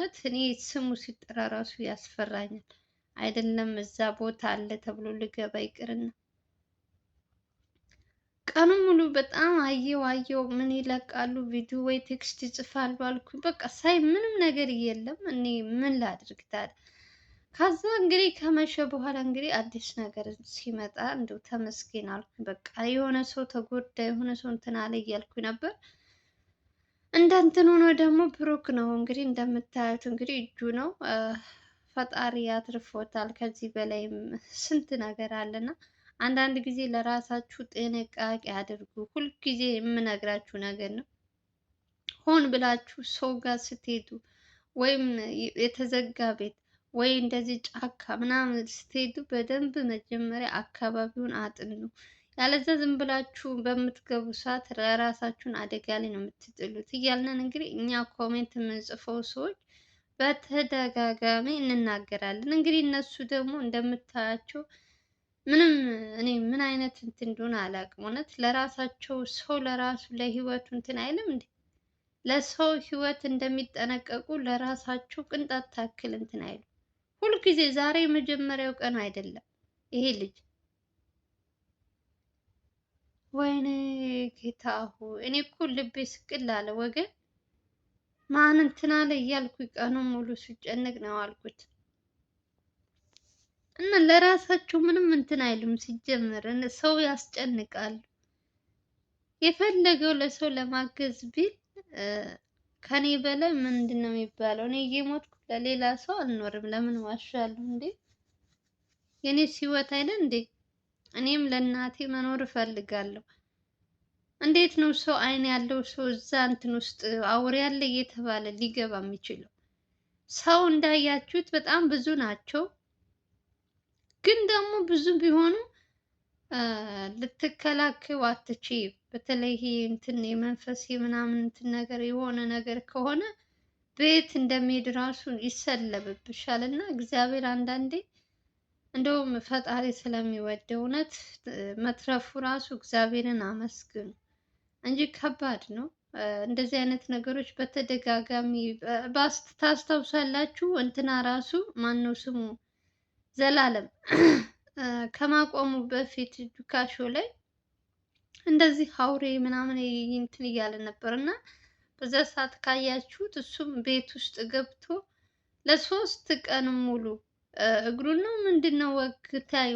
እውነት እኔ ስሙ ሲጠራ ራሱ ያስፈራኛል። አይደለም እዛ ቦታ አለ ተብሎ ልገባ ይቅርና ቀኑን ሙሉ በጣም አየው ምን ይለቃሉ ቪዲዮ ወይ ቴክስት ይጽፋሉ አልኩኝ። በቃ ሳይ ምንም ነገር የለም። እኔ ምን ላድርግ ታዲያ? ከዛ እንግዲህ ከመሸ በኋላ እንግዲህ አዲስ ነገር ሲመጣ እንደው ተመስገን አልኩኝ። በቃ የሆነ ሰው ተጎዳ፣ የሆነ ሰው እንትን አለ እያልኩኝ ነበር። እንደ እንትን ሆኖ ደግሞ ብሩክ ነው እንግዲህ እንደምታዩት እንግዲህ እጁ ነው። ፈጣሪ አትርፎታል። ከዚህ በላይም ስንት ነገር አለና አንዳንድ ጊዜ ለራሳችሁ ጥንቃቄ አድርጉ። ሁልጊዜ የምነግራችሁ ነገር ነው። ሆን ብላችሁ ሰው ጋር ስትሄዱ ወይም የተዘጋ ቤት ወይ እንደዚህ ጫካ ምናምን ስትሄዱ በደንብ መጀመሪያ አካባቢውን አጥኑ። ያለዛ ዝም ብላችሁ በምትገቡ ሰዓት ለራሳችሁን አደጋ ላይ ነው የምትጥሉት እያልን እንግዲህ እኛ ኮሜንት የምንጽፈው ሰዎች በተደጋጋሚ እንናገራለን። እንግዲህ እነሱ ደግሞ እንደምታያቸው ምንም እኔ ምን አይነት እንትን እንደሆነ አላውቅም። እውነት ለራሳቸው ሰው ለራሱ ለህይወቱ እንትን አይልም እንዴ? ለሰው ህይወት እንደሚጠነቀቁ ለራሳቸው ቅንጣት ታክል እንትን አይሉ። ሁልጊዜ ዛሬ የመጀመሪያው ቀኑ አይደለም ይሄ ልጅ። ወይኔ ጌታ ሆይ እኔ እኮ ልቤ ስቅል አለ ወገን። ማን እንትን አለ እያልኩ ቀኑን ሙሉ ሲጨነቅ ነው አልኩት። እና ለራሳቸው ምንም እንትን አይሉም። ሲጀመር ሰው ያስጨንቃሉ። የፈለገው ለሰው ለማገዝ ቢል ከኔ በላይ ምንድን ነው የሚባለው? እኔ እየሞትኩ ለሌላ ሰው አልኖርም። ለምን ዋሻለሁ እንዴ? የኔስ ህይወት አይደል እንዴ? እኔም ለእናቴ መኖር እፈልጋለሁ። እንዴት ነው ሰው አይን ያለው ሰው እዛ እንትን ውስጥ አውሬ ያለ እየተባለ ሊገባ የሚችለው? ሰው እንዳያችሁት በጣም ብዙ ናቸው። ግን ደግሞ ብዙ ቢሆኑ ልትከላከዩ አትችይም። በተለይ ይሄ እንትን የመንፈስ ምናምን እንትን ነገር የሆነ ነገር ከሆነ ቤት እንደሚሄድ ራሱ ይሰለብብሻል። እና እግዚአብሔር አንዳንዴ እንደውም ፈጣሪ ስለሚወድ እውነት መትረፉ ራሱ እግዚአብሔርን አመስግኑ እንጂ ከባድ ነው። እንደዚህ አይነት ነገሮች በተደጋጋሚ ታስታውሳላችሁ። እንትና ራሱ ማነው ስሙ ዘላለም ከማቆሙ በፊት ዱካሾ ላይ እንደዚህ አውሬ ምናምን እንትን እያለ ነበር እና በዛ ሰዓት ካያችሁት እሱም ቤት ውስጥ ገብቶ ለሶስት ቀን ሙሉ እግሩን ነው ምንድነው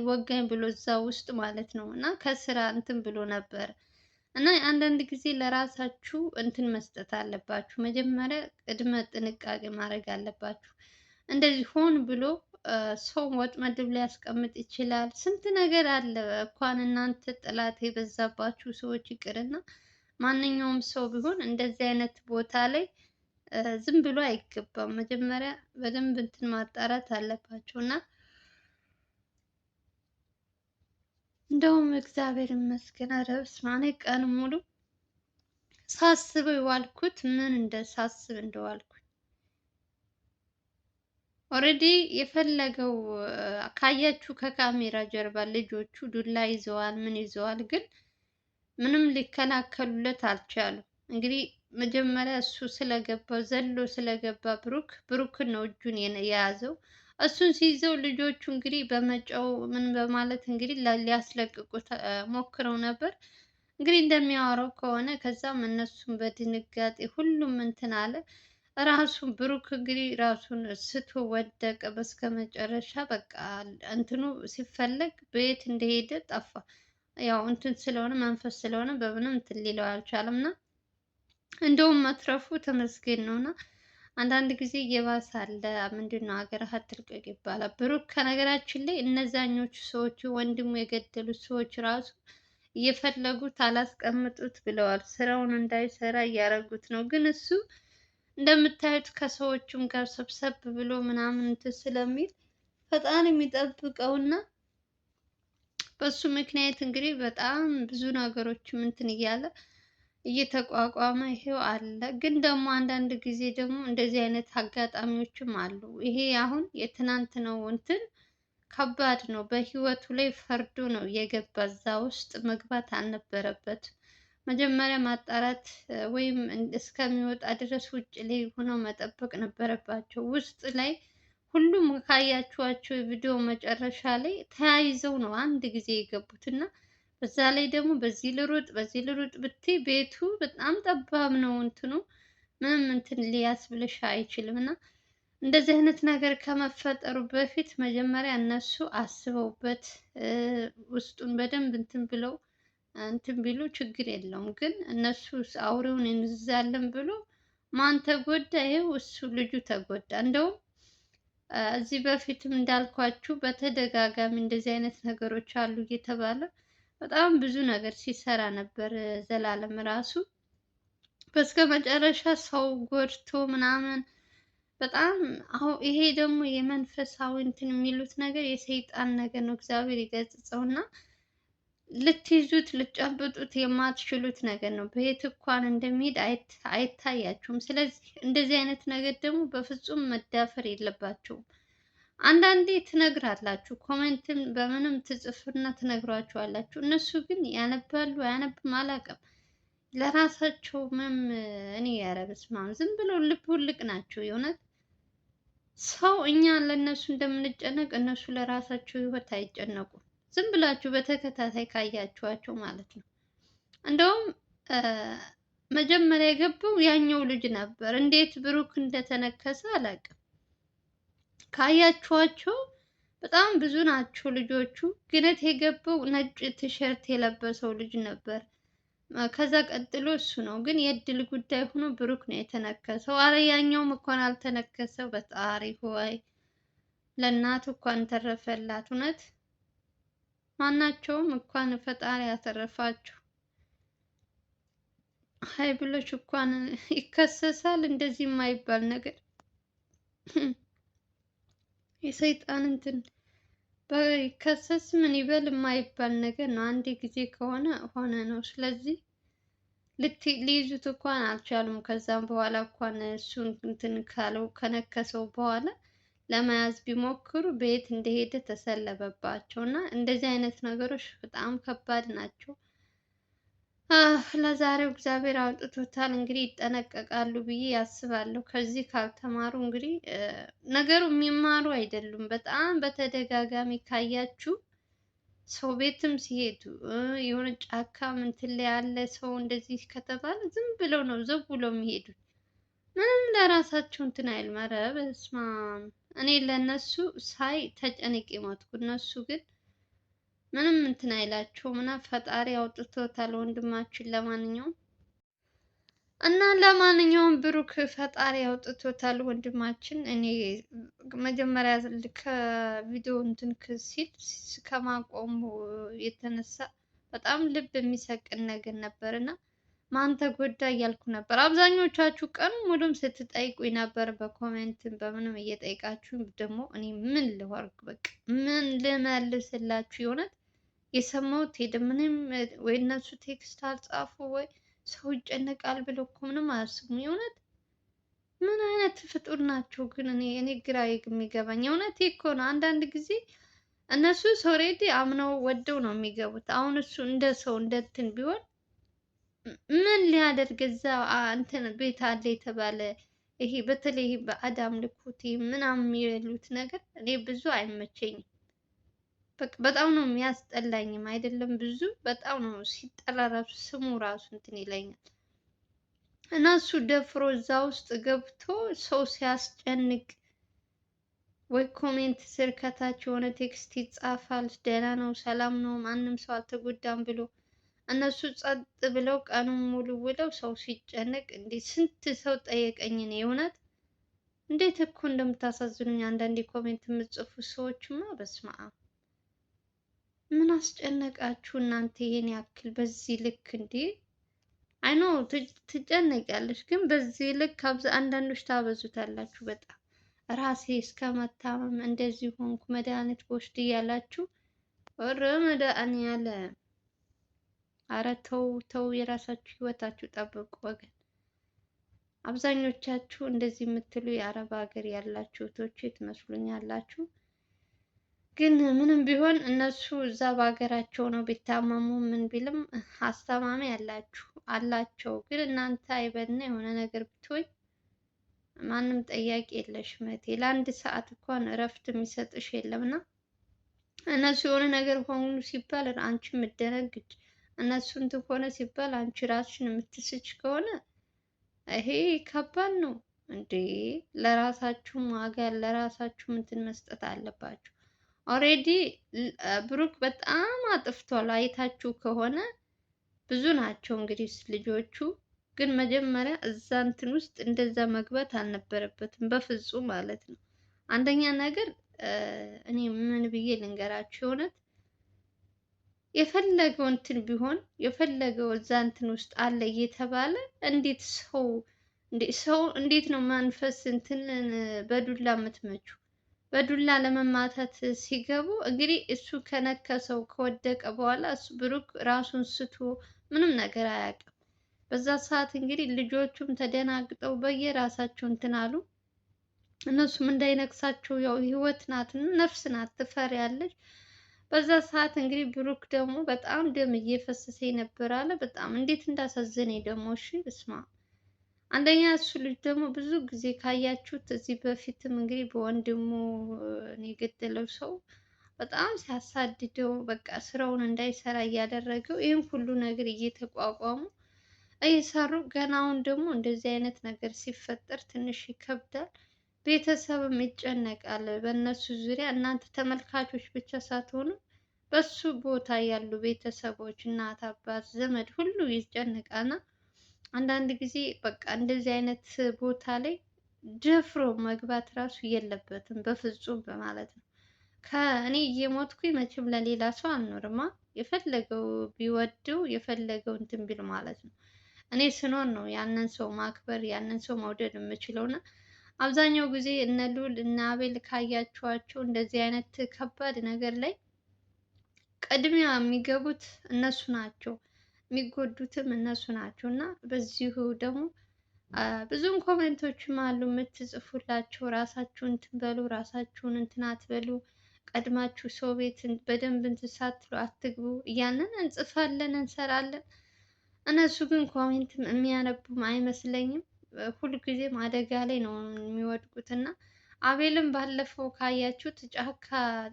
ወጋኝ ብሎ እዛ ውስጥ ማለት ነው። እና ከስራ እንትን ብሎ ነበር። እና አንዳንድ ጊዜ ለራሳችሁ እንትን መስጠት አለባችሁ። መጀመሪያ ቅድመ ጥንቃቄ ማድረግ አለባችሁ። እንደዚህ ሆን ብሎ ሰው ወጥመድ ሊያስቀምጥ ይችላል። ስንት ነገር አለ። እንኳን እናንተ ጠላት የበዛባችሁ ሰዎች ይቅርና ማንኛውም ሰው ቢሆን እንደዚህ አይነት ቦታ ላይ ዝም ብሎ አይገባም። መጀመሪያ በደንብ እንትን ማጣራት አለባቸው እና እንደውም እግዚአብሔር ይመስገን። ኧረ በስመ አብ እኔ ቀን ሙሉ ሳስበው የዋልኩት ምን ሳስብ እንደዋልኩ ኦልሬዲ የፈለገው ካያችሁ ከካሜራ ጀርባ ልጆቹ ዱላ ይዘዋል፣ ምን ይዘዋል፣ ግን ምንም ሊከላከሉለት አልቻሉም። እንግዲህ መጀመሪያ እሱ ስለገባ ዘሎ ስለገባ ብሩክን ነው እጁን የያዘው። እሱን ሲይዘው ልጆቹ እንግዲህ በመጫው ምን በማለት እንግዲህ ሊያስለቅቁት ሞክረው ነበር። እንግዲህ እንደሚያወራው ከሆነ ከዛም እነሱም በድንጋጤ ሁሉም እንትን አለ። ራሱን ብሩክ እንግዲህ ራሱን ስቶ ወደቀ። በስከ መጨረሻ በቃ እንትኑ ሲፈለግ በየት እንደሄደ ጠፋ። ያው እንትን ስለሆነ መንፈስ ስለሆነ በምንም እንትን ሊለው አልቻለም እና እንደውም መትረፉ ተመስገን ነውና አንዳንድ ጊዜ እየባሰ አለ። ምንድነው ሀገርህ አትልቀቅ ይባላል። ብሩክ ከነገራችን ላይ እነዛኞቹ ሰዎች ወንድሙ የገደሉት ሰዎች ራሱ እየፈለጉት አላስቀምጡት ብለዋል። ስራውን እንዳይሰራ እያደረጉት ነው። ግን እሱ እንደምታዩት ከሰዎቹም ጋር ሰብሰብ ብሎ ምናምን እንትን ስለሚል ፈጣን የሚጠብቀውና በሱ ምክንያት እንግዲህ በጣም ብዙ ነገሮችም እንትን እያለ እየተቋቋመ ይሄው አለ። ግን ደግሞ አንዳንድ ጊዜ ደግሞ እንደዚህ አይነት አጋጣሚዎችም አሉ። ይሄ አሁን የትናንት ነው እንትን ከባድ ነው። በህይወቱ ላይ ፈርዶ ነው የገባ። እዛ ውስጥ መግባት አልነበረበትም። መጀመሪያ ማጣራት ወይም እስከሚወጣ ድረስ ውጭ ላይ ሆነው መጠበቅ ነበረባቸው። ውስጥ ላይ ሁሉም ካያችኋቸው የቪዲዮ መጨረሻ ላይ ተያይዘው ነው አንድ ጊዜ የገቡት እና በዛ ላይ ደግሞ በዚህ ልሩጥ በዚህ ልሩጥ ብትይ ቤቱ በጣም ጠባብ ነው። እንትኑ ምንም እንትን ሊያስብልሽ አይችልም። እና እንደዚህ አይነት ነገር ከመፈጠሩ በፊት መጀመሪያ እነሱ አስበውበት ውስጡን በደንብ እንትን ብለው እንትን ቢሉ ችግር የለውም። ግን እነሱ አውሬውን እንይዛለን ብሎ ማን ተጎዳ? ይሄው እሱ ልጁ ተጎዳ። እንደውም እዚህ በፊትም እንዳልኳችሁ በተደጋጋሚ እንደዚህ አይነት ነገሮች አሉ እየተባለ በጣም ብዙ ነገር ሲሰራ ነበር ዘላለም ራሱ በስከ መጨረሻ ሰው ጎድቶ ምናምን በጣም አሁን ይሄ ደግሞ የመንፈሳዊ እንትን የሚሉት ነገር የሰይጣን ነገር ነው። እግዚአብሔር ይገስጸውና ልትይዙት ልትጨብጡት የማትችሉት ነገር ነው። በየት እንኳን እንደሚሄድ አይታያችሁም። ስለዚህ እንደዚህ አይነት ነገር ደግሞ በፍጹም መዳፈር የለባቸውም። አንዳንዴ ትነግራላችሁ፣ ኮሜንትን በምንም ትጽፍና ትነግሯቸዋላችሁ። እነሱ ግን ያነባሉ አያነብም አላውቅም። ለራሳቸው ምንም እኔ ኧረ በስመ አብ ዝም ብለው ልብ ውልቅ ናቸው። የእውነት ሰው እኛ ለእነሱ እንደምንጨነቅ እነሱ ለራሳቸው ህይወት አይጨነቁም። ዝም ብላችሁ በተከታታይ ካያችኋቸው ማለት ነው። እንደውም መጀመሪያ የገባው ያኛው ልጅ ነበር። እንዴት ብሩክ እንደተነከሰ አላውቅም። ካያችኋቸው በጣም ብዙ ናቸው ልጆቹ። ግነት የገባው ነጭ ቲሸርት የለበሰው ልጅ ነበር። ከዛ ቀጥሎ እሱ ነው። ግን የእድል ጉዳይ ሆኖ ብሩክ ነው የተነከሰው። አረ ያኛውም እንኳን አልተነከሰው። በጣሪ ሆይ ለእናቱ እንኳን ተረፈላት። እውነት ማናቸውም እንኳን ፈጣሪ ያተረፋችሁ። ሀይ ብሎች እንኳን ይከሰሳል። እንደዚህ የማይባል ነገር የሰይጣን እንትን በይከሰስ ምን ይበል የማይባል ነገር ነው። አንድ ጊዜ ከሆነ ሆነ ነው። ስለዚህ ሊይዙት እንኳን አልቻሉም። ከዛም በኋላ እንኳን እሱን እንትን ካለው ከነከሰው በኋላ ለመያዝ ቢሞክሩ በየት እንደሄደ ተሰለበባቸው እና እንደዚህ አይነት ነገሮች በጣም ከባድ ናቸው። ለዛሬው እግዚአብሔር አውጥቶታል። እንግዲህ ይጠነቀቃሉ ብዬ ያስባለሁ። ከዚህ ካልተማሩ እንግዲህ ነገሩ የሚማሩ አይደሉም። በጣም በተደጋጋሚ ካያችሁ ሰው ቤትም ሲሄዱ የሆነ ጫካ እንትን ላይ ያለ ሰው እንደዚህ ከተባለ ዝም ብለው ነው ዘው ብለው የሚሄዱት። ምንም ለራሳቸው እንትን አይልም። ኧረ በስመ አብ እኔ ለነሱ ሳይ ተጨንቄ ሞትኩ። እነሱ ግን ምንም እንትን አይላቸውም እና ፈጣሪ አውጥቶታል ወንድማችን። ለማንኛውም ብሩክ ፈጣሪ አውጥቶታል ወንድማችን። እኔ መጀመሪያ ከቪዲዮ እንትን ሲል ከማቆሙ የተነሳ በጣም ልብ የሚሰቅን ነገር ነበር እና ማን ተጎዳ እያልኩ ነበር። አብዛኞቻችሁ ቀኑ ሙሉም ስትጠይቁኝ ነበር፣ በኮሜንት በምንም እየጠይቃችሁ ደግሞ እኔ ምን ልወርቅ በቃ ምን ልመልስላችሁ? የሆነት የሰማሁት ሄደ። ምንም ወይ እነሱ ቴክስት አልጻፉ ወይ ሰው ይጨነቃል ብለው እኮ ምንም አያስቡም። የእውነት ምን አይነት ፍጡር ናቸው ግን? እኔ ግራ የሚገባኝ የእውነት እኮ ነው። አንዳንድ ጊዜ እነሱ ኦልሬዲ አምነው ወደው ነው የሚገቡት። አሁን እሱ እንደ ሰው እንደ እንትን ቢሆን ምን ሊያደርግ እዛ እንትን ቤት አለ የተባለ ይሄ በተለይ በአዳም ልኩት ምናምን የሚሉት ነገር እኔ ብዙ አይመቸኝም። በቃ በጣም ነው የሚያስጠላኝም አይደለም ብዙ በጣም ነው ሲጠራ ራሱ ስሙ ራሱ እንትን ይለኛል። እና እሱ ደፍሮ እዛ ውስጥ ገብቶ ሰው ሲያስጨንቅ ወይ ኮሜንት ስር ከታች የሆነ ቴክስት ይጻፋል፣ ደህና ነው ሰላም ነው ማንም ሰው አልተጎዳም ብሎ እነሱ ጸጥ ብለው ቀኑን ሙሉ ውለው ሰው ሲጨነቅ እንዴ! ስንት ሰው ጠየቀኝ። እኔ እውነት እንዴት እኮ እንደምታሳዝኑኝ አንዳንዴ ኮሜንት የምትጽፉ ሰዎችማ በስመ አብ ምን አስጨነቃችሁ እናንተ ይሄን ያክል በዚህ ልክ እንዴ? አይኖ ትጨነቂያለሽ፣ ግን በዚህ ልክ አንዳንዶች ታበዙታላችሁ በጣም ራሴ እስከ መታመም እንደዚህ ሆንኩ መድኃኒት ወስድ እያላችሁ ወረ መድኃኒዓለም አረ ተው ተው፣ የራሳችሁ ህይወታችሁ ጠብቁ ወገን። አብዛኞቻችሁ እንደዚህ የምትሉ የአረብ ሀገር ያላችሁ እህቶቼ ትመስሉኛላችሁ። ግን ምንም ቢሆን እነሱ እዛ በሀገራቸው ነው ቢታመሙ ምን ቢልም አስተማሚ ያላችሁ አላቸው። ግን እናንተ አይበልና የሆነ ነገር ብትሆኝ ማንም ጠያቂ የለሽም እህቴ። ለአንድ ሰዓት እንኳን እረፍት የሚሰጥሽ የለም እና እነሱ የሆነ ነገር ሆኑ ሲባል አንቺ የምትደነግጭ፣ እነሱ እንትን ሆነ ሲባል አንቺ ራስሽን የምትስች ከሆነ ይሄ ከባድ ነው እንዴ! ለራሳችሁም ዋጋ ለራሳችሁም እንትን መስጠት አለባችሁ። ኦሬዲ ብሩክ በጣም አጥፍቷል። አይታችሁ ከሆነ ብዙ ናቸው እንግዲህ ልጆቹ። ግን መጀመሪያ እዛ እንትን ውስጥ እንደዛ መግባት አልነበረበትም በፍጹም ማለት ነው። አንደኛ ነገር እኔ ምን ብዬ ልንገራችሁ የእውነት የፈለገው እንትን ቢሆን የፈለገው እዛ እንትን ውስጥ አለ እየተባለ እንዴት ሰው እንዴት ነው መንፈስ እንትን በዱላ የምትመቹ? በዱላ ለመማታት ሲገቡ እንግዲህ እሱ ከነከሰው ከወደቀ በኋላ እሱ ብሩክ ራሱን ስቶ ምንም ነገር አያውቅም። በዛ ሰዓት እንግዲህ ልጆቹም ተደናግጠው በየራሳቸው እንትን አሉ። እነሱም እንዳይነክሳቸው ያው ህይወት ናት፣ ነፍስ ናት፣ ትፈሪያለሽ። በዛ ሰዓት እንግዲህ ብሩክ ደግሞ በጣም ደም እየፈሰሰ ነበር አለ። በጣም እንዴት እንዳሳዘነኝ ደግሞ እሺ እስማ። አንደኛ እሱ ልጅ ደግሞ ብዙ ጊዜ ካያችሁት እዚህ በፊትም እንግዲህ በወንድሙ የገደለው ሰው በጣም ሲያሳድደው በቃ ስራውን እንዳይሰራ እያደረገው ይህን ሁሉ ነገር እየተቋቋሙ እየሰሩ ገና አሁን ደግሞ እንደዚህ አይነት ነገር ሲፈጠር ትንሽ ይከብዳል። ቤተሰብም ይጨነቃል በእነሱ ዙሪያ። እናንተ ተመልካቾች ብቻ ሳትሆኑ በሱ ቦታ ያሉ ቤተሰቦች፣ እናት፣ አባት፣ ዘመድ ሁሉ ይጨነቃልና አንዳንድ ጊዜ በቃ እንደዚህ አይነት ቦታ ላይ ደፍሮ መግባት ራሱ የለበትም በፍጹም በማለት ነው። ከእኔ እየሞትኩኝ መቼም ለሌላ ሰው አልኖርማ። የፈለገው ቢወደው የፈለገው እንትን ቢል ማለት ነው። እኔ ስኖር ነው ያንን ሰው ማክበር ያንን ሰው መውደድ የምችለውና አብዛኛው ጊዜ እነ ልዑል እነ አቤል ካያችኋቸው እንደዚህ አይነት ከባድ ነገር ላይ ቅድሚያ የሚገቡት እነሱ ናቸው፣ የሚጎዱትም እነሱ ናቸው። እና በዚሁ ደግሞ ብዙም ኮሜንቶችም አሉ የምትጽፉላቸው ራሳችሁን እንትን በሉ፣ ራሳችሁን እንትን አትበሉ፣ ቀድማችሁ ሰው ቤት በደንብ እንትን ሳትሉ አትግቡ እያንን እንጽፋለን እንሰራለን። እነሱ ግን ኮሜንትም የሚያነቡም አይመስለኝም። ሁልጊዜም አደጋ ላይ ነው የሚወድቁት። እና አቤልም ባለፈው ካያችሁት ጫካ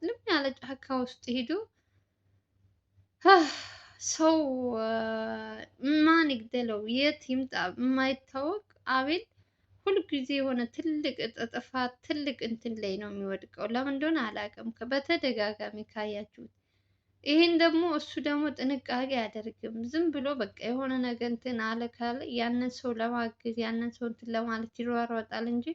ልም ያለ ጫካ ውስጥ ሂዶ ሰው ማን ይግደለው የት ይምጣ የማይታወቅ አቤል ሁልጊዜ የሆነ ትልቅ ጥፋት ትልቅ እንትን ላይ ነው የሚወድቀው። ለምን እንደሆነ አላውቅም። በተደጋጋሚ ካያችሁት ይሄን ደግሞ እሱ ደግሞ ጥንቃቄ አያደርግም። ዝም ብሎ በቃ የሆነ ነገር እንትን አለ ካለ ያንን ሰው ለማገዝ ያንን ሰው እንትን ለማለት ይሯሯጣል እንጂ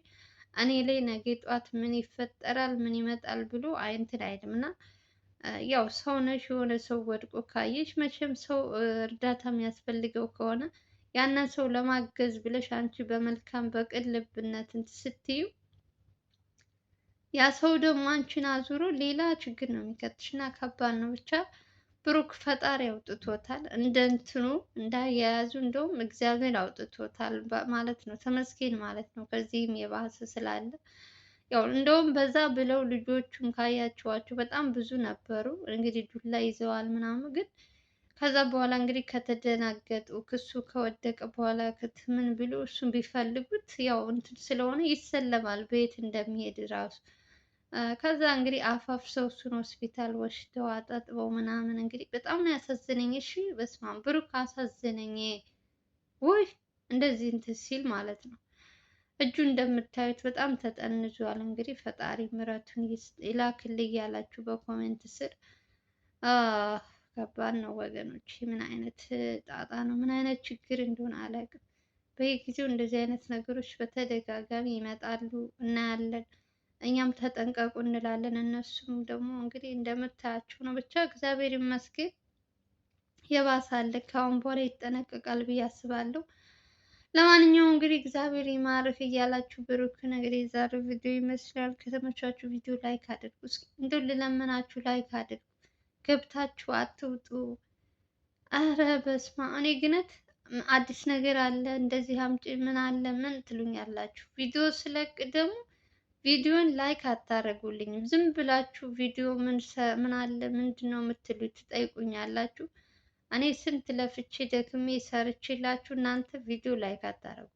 እኔ ላይ ነገ ጧት ምን ይፈጠራል ምን ይመጣል ብሎ እንትን አይልም። እና ያው ሰው ነሽ የሆነ ሰው ወድቆ ካየሽ መቼም ሰው እርዳታ የሚያስፈልገው ከሆነ ያንን ሰው ለማገዝ ብለሽ አንቺ በመልካም በቅን ልብነት እንትን ስትዩ ያ ሰው ደግሞ አንቺን አዙሮ ሌላ ችግር ነው የሚከትሽ እና ከባድ ነው። ብቻ ብሩክ ፈጣሪ አውጥቶታል። እንደ እንትኑ እንዳያያዙ እንደውም እግዚአብሔር አውጥቶታል ማለት ነው። ተመስገን ማለት ነው። ከዚህም የባሰ ስላለ ያው እንደውም በዛ ብለው ልጆቹን ካያቸዋቸው በጣም ብዙ ነበሩ። እንግዲህ ዱላ ይዘዋል ምናምን ግን ከዛ በኋላ እንግዲህ ከተደናገጡ ክሱ ከወደቀ በኋላ ምን ብሎ እሱን ቢፈልጉት ያው እንትን ስለሆነ ይሰለማል በየት እንደሚሄድ ራሱ። ከዛ እንግዲህ አፋፍሰው እሱን ሆስፒታል ወስደው አጣጥበው ምናምን እንግዲህ በጣም ነው ያሳዘነኝ። እሺ በስመ አብ ብሩክ አሳዘነኝ። ውይ እንደዚህ እንትን ሲል ማለት ነው። እጁ እንደምታዩት በጣም ተጠንዟል። እንግዲህ ፈጣሪ ምሕረቱን ይላክልኝ ያላችሁ በኮሜንት ስር ከባድ ነው ወገኖች። ምን አይነት ጣጣ ነው? ምን አይነት ችግር እንደሆነ አላውቅም። በየጊዜው እንደዚህ አይነት ነገሮች በተደጋጋሚ ይመጣሉ፣ እናያለን። እኛም ተጠንቀቁ እንላለን። እነሱም ደግሞ እንግዲህ እንደምታያቸው ነው። ብቻ እግዚአብሔር ይመስገን የባሰ አለ። ከአሁን በኋላ ይጠነቀቃል ብዬ አስባለሁ። ለማንኛውም እንግዲህ እግዚአብሔር ይማርክ እያላችሁ ብሩክን እንግዲህ የዛሬው ቪዲዮ ይመስላል። ከተመቻችሁ ቪዲዮ ላይክ አድርጉ። እንደው ልለምናችሁ ላይክ አድርጉ። ገብታችሁ አትውጡ። አረ በስመ አብ። እኔ ግነት አዲስ ነገር አለ እንደዚህ አምጪ ምን አለ ምን ትሉኛላችሁ። ቪዲዮ ስለቅ ደግሞ ቪዲዮን ላይክ አታደርጉልኝም። ዝም ብላችሁ ቪዲዮ ምን አለ ምንድን ነው የምትሉት ትጠይቁኛላችሁ። እኔ ስንት ለፍቼ ደክሜ ሰርቼላችሁ እናንተ ቪዲዮ ላይክ አታረጉ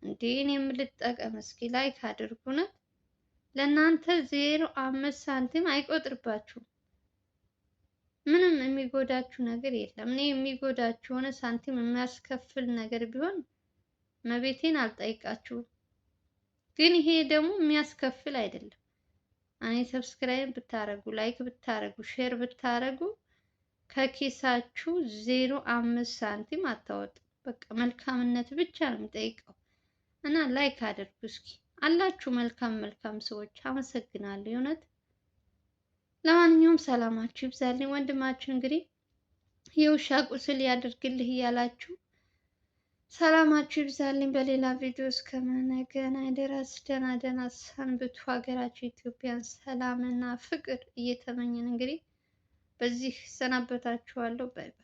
እንዴ? እኔም ልጠቀም እስኪ ላይክ አድርጉ። እውነት ለእናንተ 0.5 ሳንቲም አይቆጥርባችሁም። ምንም የሚጎዳችሁ ነገር የለም። እኔ የሚጎዳችሁ ሆነ ሳንቲም የሚያስከፍል ነገር ቢሆን መቤቴን አልጠይቃችሁም። ግን ይሄ ደግሞ የሚያስከፍል አይደለም። እኔ ሰብስክራይብ ብታረጉ፣ ላይክ ብታረጉ፣ ሼር ብታረጉ ከኪሳችሁ 0.5 ሳንቲም አታወጡ። በቃ መልካምነት ብቻ ነው የሚጠይቀው እና ላይክ አድርጉ እስኪ አላችሁ መልካም መልካም ሰዎች። አመሰግናለሁ የእውነት። ለማንኛውም ሰላማችሁ ይብዛልኝ። ወንድማችሁ እንግዲህ የውሻ ቁስል ያድርግልህ እያላችሁ ሰላማችሁ ይብዛልኝ። በሌላ ቪዲዮ እስከምንገናኝ ድረስ ደህና ደህና ሰንብቱ። ሀገራችሁ ኢትዮጵያን ሰላም እና ፍቅር እየተመኘን እንግዲህ በዚህ ሰናበታችኋለሁ። ባይ ባይ።